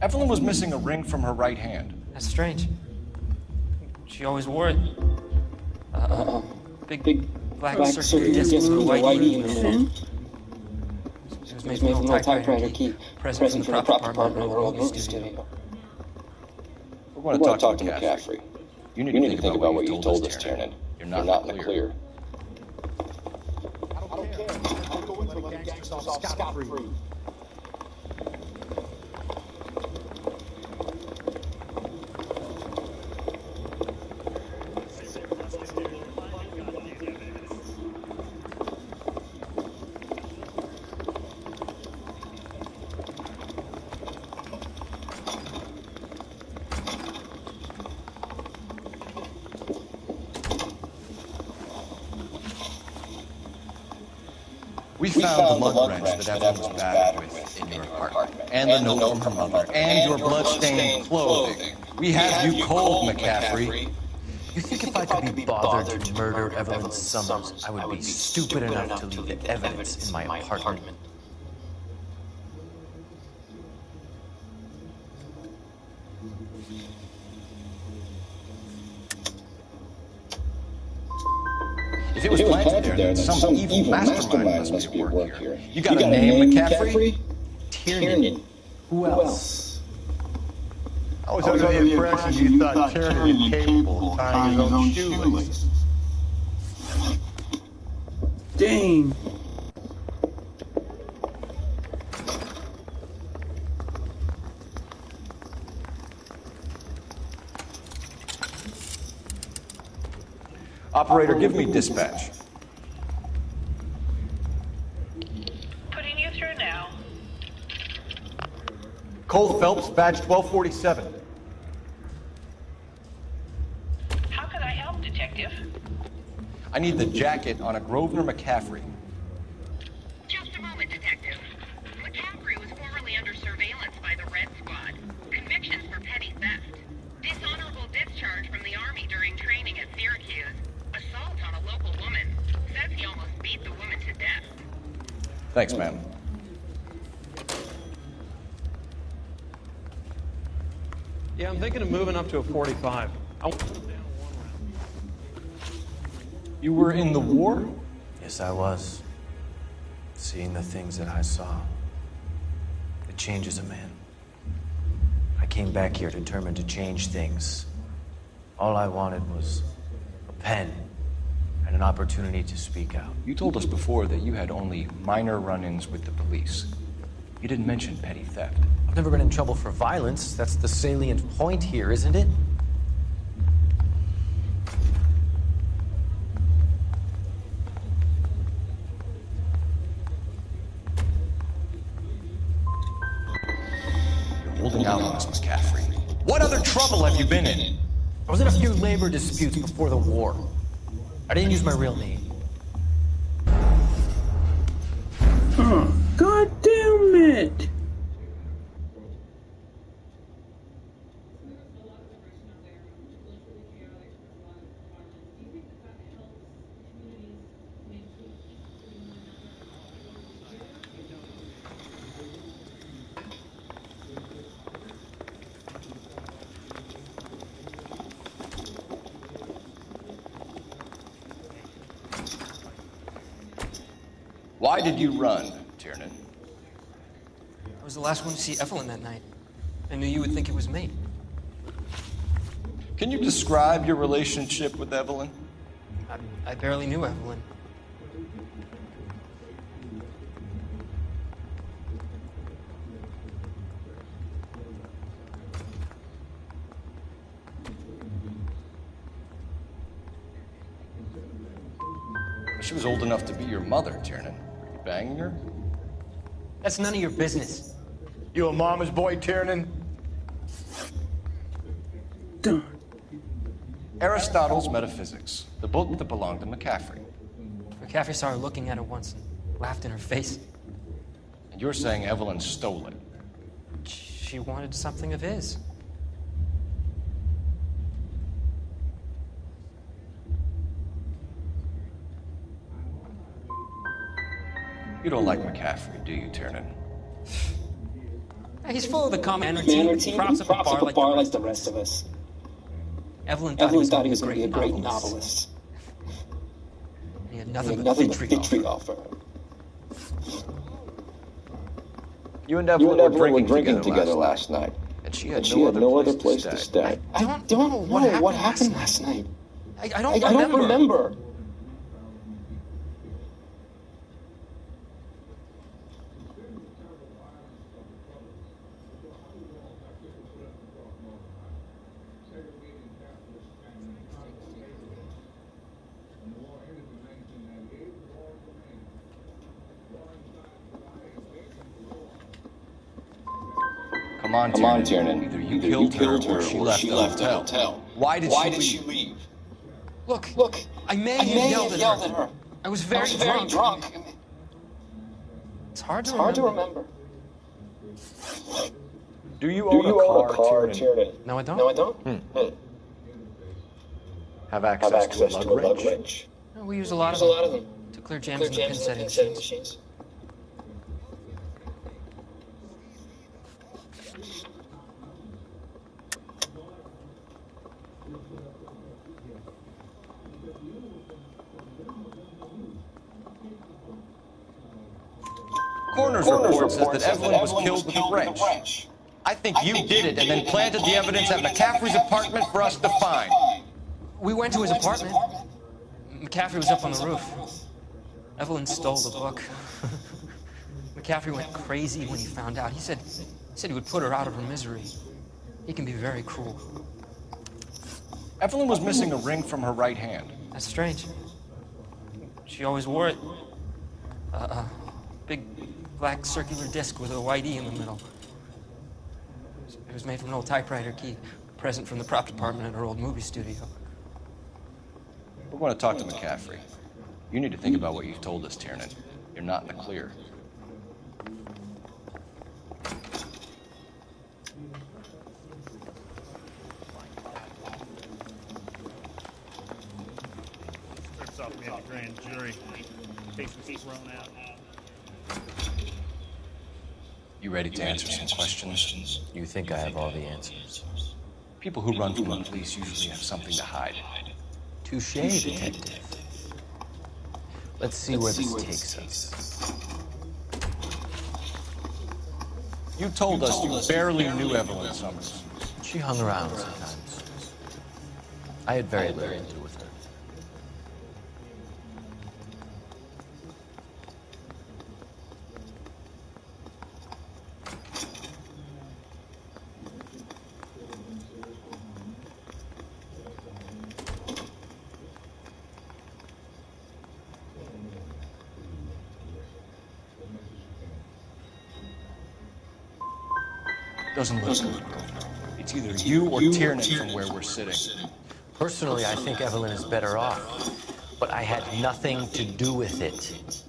Evelyn was missing a ring from her right hand. That's strange. She always wore it. Big black circular disc with a white key in the middle. It was made from an old typewriter key, present from the prop department of the movie studio. We're going to talk to McCaffrey. You need to think about what you told us, Tiernan. You're not in the clear. I don't care. I'll go until the gangsters off scot-free. We found the lug wrench that Evelyn was battered with in your apartment, and the note from her mother, and your blood-stained clothing. We have you cold, McCaffrey. You think if I could be bothered to murder Evelyn Summers, I would be stupid enough to leave the evidence in my apartment? If it was planted there, then some evil mastermind must be at work here. You got a name, McCaffrey? Tiernan. Who else? I was under the impression you thought Tiernan was capable of tying his own shoelaces. Dang. Operator, give me dispatch. Putting you through now. Cole Phelps, badge 1247. How can I help, Detective? I need the jacket on a Grosvenor McCaffrey. Just a moment, Detective. McCaffrey was formerly under surveillance by the Red Squad. Convictions for petty theft. Dishonorable discharge from the Army during training at Syracuse. Assault on a local woman. Says he almost beat the woman to death. Thanks, ma'am. Yeah, I'm thinking of moving up to a 45. You were in the war? Yes, I was. Seeing the things that I saw. It changes a man. I came back here determined to change things. All I wanted was a pen and an opportunity to speak out. You told us before that you had only minor run-ins with the police. You didn't mention petty theft. I've never been in trouble for violence. That's the salient point here, isn't it? You're holding out on us, McCaffrey. What other trouble have you been in? I was in a few labor disputes before the war. I didn't use my real name. God damn it! Why did you run, Tiernan? I was the last one to see Evelyn that night. I knew you would think it was me. Can you describe your relationship with Evelyn? I barely knew Evelyn. She was old enough to be your mother, Tiernan. Were you banging her? That's none of your business. You a mama's boy, Tiernan? Aristotle's Metaphysics, the book that belonged to McCaffrey. McCaffrey saw her looking at it once and laughed in her face. And you're saying Evelyn stole it? She wanted something of his. You don't like McCaffrey, do you, Tiernan? He's full of the common routine. Props up a bar like the rest of us. Evelyn thought he was going to be a great novelist. He had nothing but vitriol for her. You and Evelyn were drinking together last night. And she had no other place to stay. I don't know what happened last night. I don't remember. Come on, Tiernan. Either you killed her or she left the hotel. Why did she leave? Look, I may have yelled at her. I was very drunk. It's hard to remember. Do you own a car, Tiernan? No, I don't. Have access to a lug wrench? No, we use a lot of them to clear jams in the pin setting machines. Coroner's report says that Evelyn was killed with a wrench. I think you did it and then planted the evidence at McCaffrey's apartment for us to find. We went to his apartment. McCaffrey was up on the roof. Evelyn stole the book. McCaffrey went crazy when he found out. He said he would put her out of her misery. He can be very cruel. Evelyn was missing a ring from her right hand. That's strange. She always wore it. A big black circular disc with a white E in the middle. It was made from an old typewriter key, a present from the prop department at her old movie studio. We're going to talk to McCaffrey. You need to think about what you've told us, Tiernan. You're not in the clear. Starts off, we have a grand jury. Case was thrown out. You ready to answer some questions? You think I have all the answers? People who run from the police usually have something to hide. Touché, detective. Let's see where this takes us. You told us you barely knew Evelyn Summers. She hung around sometimes. I had very little to do with her. Doesn't look good. It's either you or Tiernan from where we're sitting. Personally, I think Evelyn is better off, but I had nothing to do with it.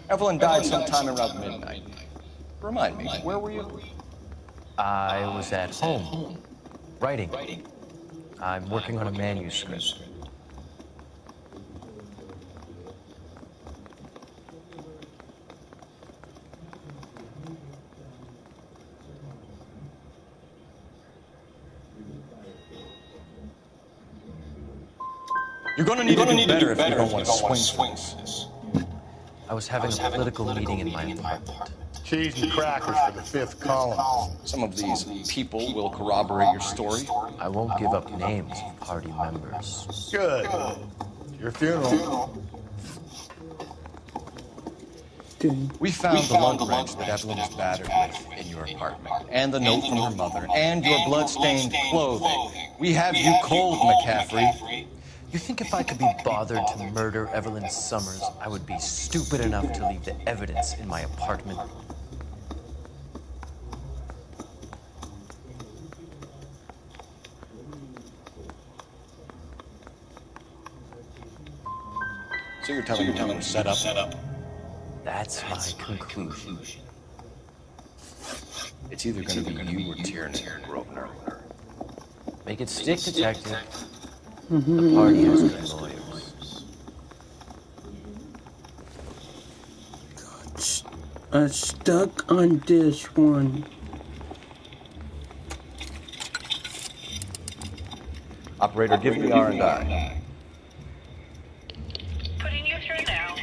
Evelyn died sometime around midnight. Remind me, where were you? I was at home, writing. I'm working on a manuscript. You're gonna need to do better if you don't want to swing things. I was having a political meeting in my apartment. Cheese and crackers for the fifth column. Some of these people will corroborate your story. I won't give up names of party members. Good. Your funeral. We found the lung wrench that Evelyn was battered with in your apartment, and the note from her mother, and your blood-stained clothing. We have you cold, McCaffrey. You think if I could be bothered to murder Evelyn Summers, I would be stupid enough to leave the evidence in my apartment? So you're telling me it was set up? That's my conclusion. It's either going to be you or Tiernan, Grosvenor. Make it stick, detective. The party has good lawyers. I'm stuck on this one. Operator, give me R&I. Putting you through now.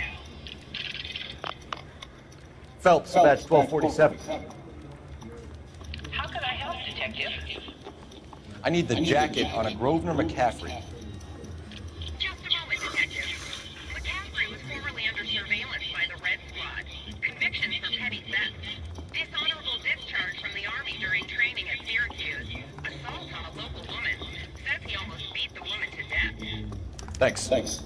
Phelps, badge 1247. How can I help, detective? I need the jacket on a Grosvenor McCaffrey. Just a moment, detective. McCaffrey was formerly under surveillance by the Red Squad. Convictions for petty theft. Dishonorable discharge from the Army during training at Syracuse. Assault on a local woman. Says he almost beat the woman to death. Thanks.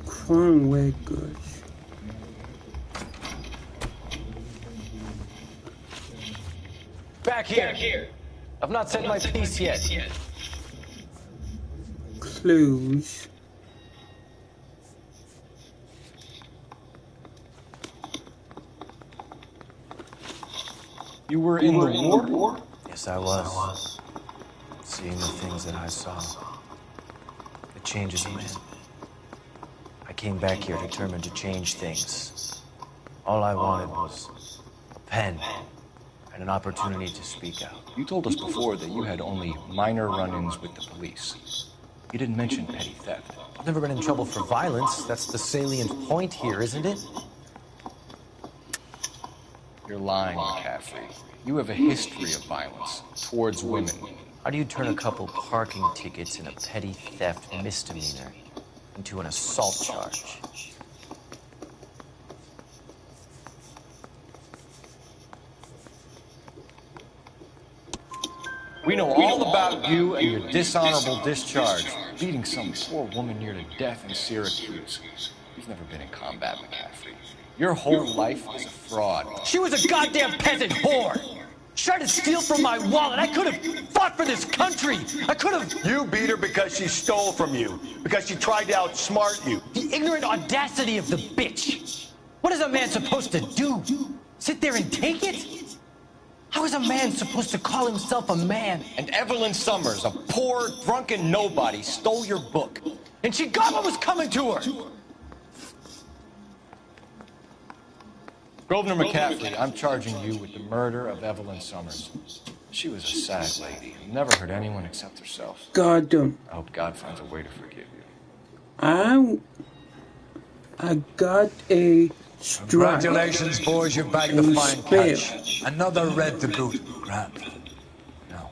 Crime records. Back here. I've not said my piece yet. Clues. You were in the war? Yes, I was. Seeing the things that I saw. It changes a man. I came back here determined to change things. All I wanted was a pen and an opportunity to speak out. You told us before that you had only minor run-ins with the police. You didn't mention petty theft. I've never been in trouble for violence. That's the salient point here, isn't it? You're lying, McCaffrey. You have a history of violence towards women. How do you turn a couple parking tickets and a petty theft misdemeanor into an assault charge? We know all about you and your dishonorable discharge, beating some poor woman near to death in Syracuse. You've never been in combat, McCaffrey. Your whole life is a fraud. She was a goddamn peasant whore! She tried to steal from my wallet. I could have fought for this country. I could have... You beat her because she stole from you. Because she tried to outsmart you. The ignorant audacity of the bitch. What is a man supposed to do? Sit there and take it? How is a man supposed to call himself a man? And Evelyn Summers, a poor, drunken nobody, stole your book. And she got what was coming to her. Grosvenor McCaffrey, I'm charging you with the murder of Evelyn Summers. She was a sad lady who never hurt anyone except herself. God, I hope God finds a way to forgive you. I got a strike. Congratulations, boys, you're back to fine catch. Another red to boot. Grand. Now,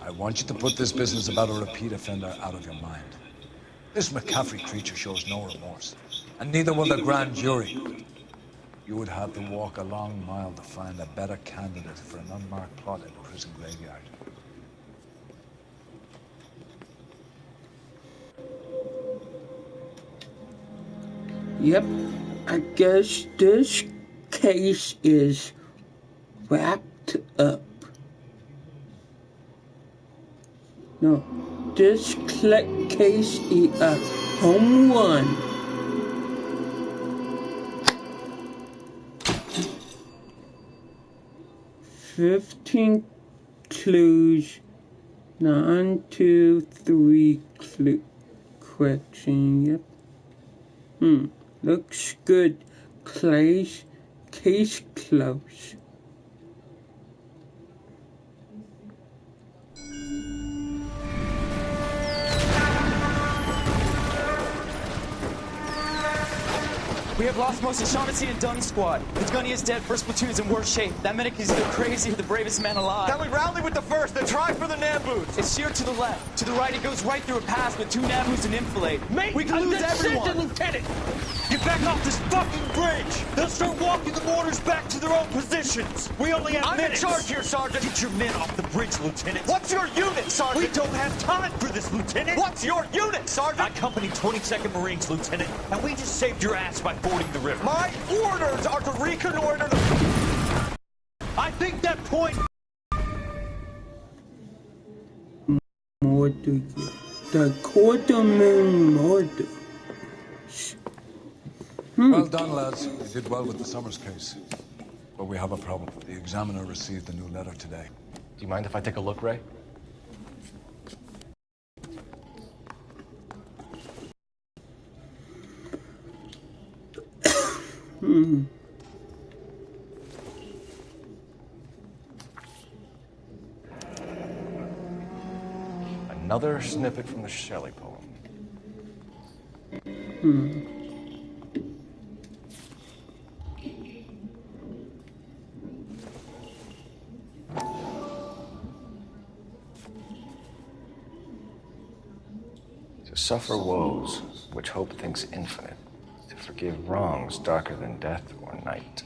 I want you to put this business about a repeat offender out of your mind. This McCaffrey creature shows no remorse, and neither will the grand jury. You would have to walk a long mile to find a better candidate for an unmarked plot in a prison graveyard. Yep, I guess this case is wrapped up. No, this case is a home run. $15 clues, 9 2 3 clue question. Yep. Looks good. Case closed. We have lost most of Shaughnessy and Dunn's squad. His gunny is dead. First platoon's in worse shape. That medic is either crazy or the bravest man alive. Then we rally with the first, then try for the Nambus. It's sheer to the left. To the right, it goes right through a pass with 2 Nambus and enfilade. Mate, we can lose everyone. Lieutenant, get back off this fucking bridge. They'll start walking the mortars back to their own positions. We only have minutes. I'm in charge here, Sergeant. Get your men off the bridge, Lieutenant. What's your unit, Sergeant? We don't have time for this, Lieutenant. What's your unit, Sergeant? I company 22nd Marines, Lieutenant, and we just saved your ass by fording the river. My orders are to reconnoiter the... I think that point... Mortar. The quarterman mortar. Well done, lads. You did well with the Summers case. But we have a problem. The examiner received a new letter today. Do you mind if I take a look, Ray? Another snippet from the Shelley poem. To suffer woes which hope thinks infinite, to forgive wrongs darker than death or night.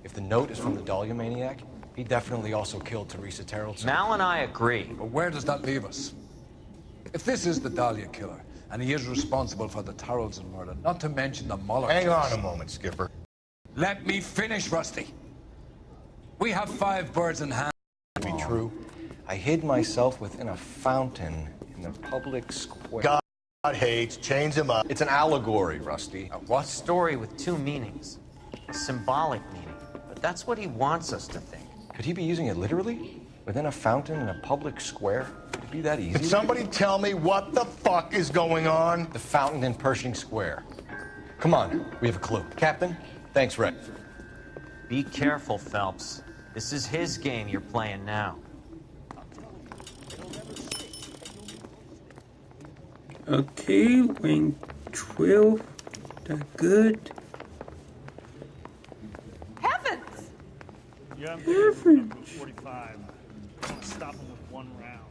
If the note is from the Dahlia maniac, he definitely also killed Teresa Terrell. Mal and I agree. But where does that leave us? If this is the Dahlia killer, and he is responsible for the Tarrelson murder, not to mention the Muller Hang case. on a moment, Skipper. Let me finish, Rusty. We have 5 birds in hand. To be true, I hid myself within a fountain in the public square. God hates, chains him up. It's an allegory, Rusty. A story with 2 meanings. A symbolic meaning. But that's what he wants us to think. Could he be using it literally? Within a fountain in a public square? Could it be that easy? Can somebody tell me what the fuck is going on? The fountain in Pershing Square. Come on, we have a clue. Captain, thanks, Red. Be careful, Phelps. This is his game you're playing now. Okay, rank 12. That good. Yeah, I'm thinking 45. I'm gonna stop him with one round.